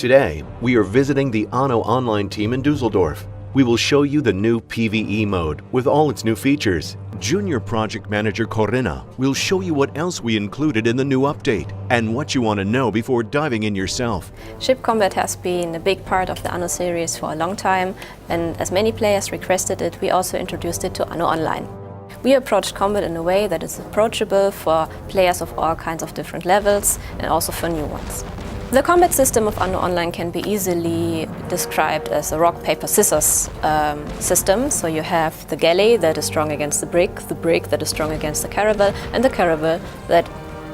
Today, we are visiting the Anno online team in Dusseldorf. We will show you the new PvE mode with all its new features. Junior Project Manager Corinna will show you what else we included in the new update and what you want to know before diving in yourself. Ship combat has been a big part of the Anno series for a long time, and as many players requested it, we also introduced it to Anno Online. We approached combat in a way that is approachable for players of all kinds of different levels and also for new ones. The combat system of Anno Online can be easily described as a rock, paper, scissors system. So you have the galley that is strong against the brick that is strong against the caravel, and the caravel that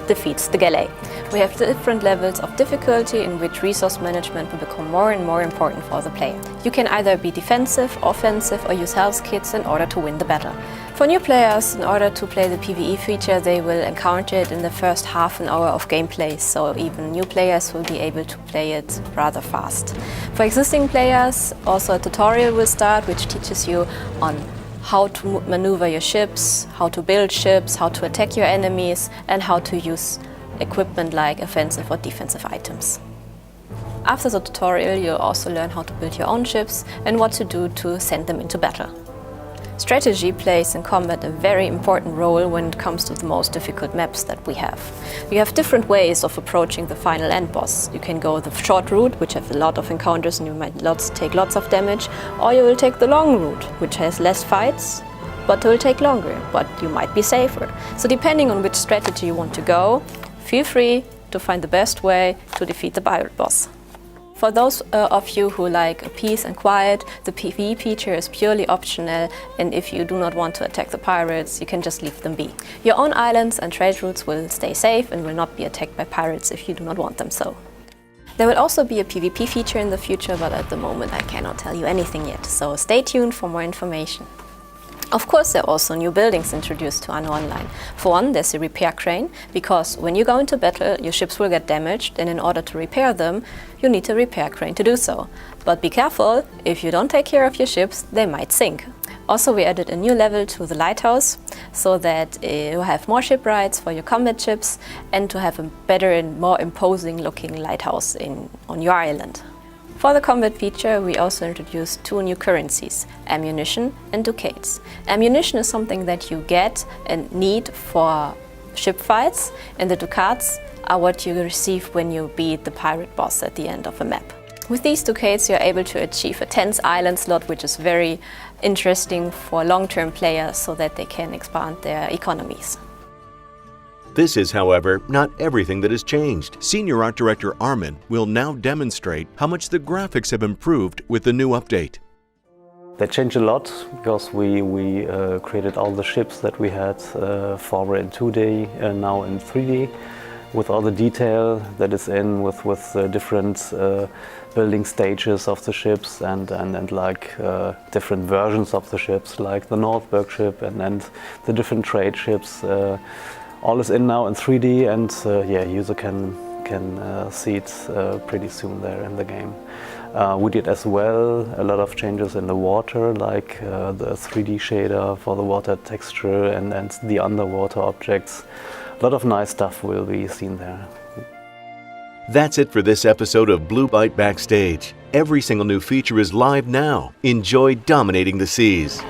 defeats the galley. We have different levels of difficulty in which resource management will become more and more important for the player. You can either be defensive, offensive, or use health kits in order to win the battle. For new players, in order to play the PvE feature, they will encounter it in the first half an hour of gameplay, so even new players will be able to play it rather fast. For existing players, also a tutorial will start which teaches you on how to maneuver your ships, how to build ships, how to attack your enemies, and how to use equipment like offensive or defensive items. After the tutorial, you'll also learn how to build your own ships and what to do to send them into battle. Strategy plays in combat a very important role when it comes to the most difficult maps that we have. We have different ways of approaching the final end boss. You can go the short route, which has a lot of encounters and you might take lots of damage, or you will take the long route, which has less fights, but will take longer, but you might be safer. So depending on which strategy you want to go, feel free to find the best way to defeat the pirate boss. For those of you who like peace and quiet, the PvE feature is purely optional, and if you do not want to attack the pirates, you can just leave them be. Your own islands and trade routes will stay safe and will not be attacked by pirates if you do not want them so. There will also be a PvP feature in the future, but at the moment I cannot tell you anything yet, so stay tuned for more information. Of course, there are also new buildings introduced to Anno Online. For one, there's a repair crane, because when you go into battle, your ships will get damaged, and in order to repair them, you need a repair crane to do so. But be careful, if you don't take care of your ships, they might sink. Also, we added a new level to the lighthouse, so that you have more shipwrights for your combat ships, and to have a better and more imposing looking lighthouse on your island. For the combat feature, we also introduced two new currencies, ammunition and ducats. Ammunition is something that you get and need for ship fights, and the ducats are what you receive when you beat the pirate boss at the end of a map. With these ducats, you're able to achieve a 10th island slot, which is very interesting for long-term players so that they can expand their economies. This is, however, not everything that has changed. Senior Art Director Armin will now demonstrate how much the graphics have improved with the new update. They changed a lot because we created all the ships that we had forward in 2D and now in 3D, with all the detail that is in, with different building stages of the ships and like different versions of the ships, like the Northberg ship and the different trade ships. All is in now in 3D, and yeah, user can see it pretty soon there in the game. We did as well a lot of changes in the water, like the 3D shader for the water texture and the underwater objects. A lot of nice stuff will be seen there. That's it for this episode of Byte Backstage. Every single new feature is live now. Enjoy dominating the seas.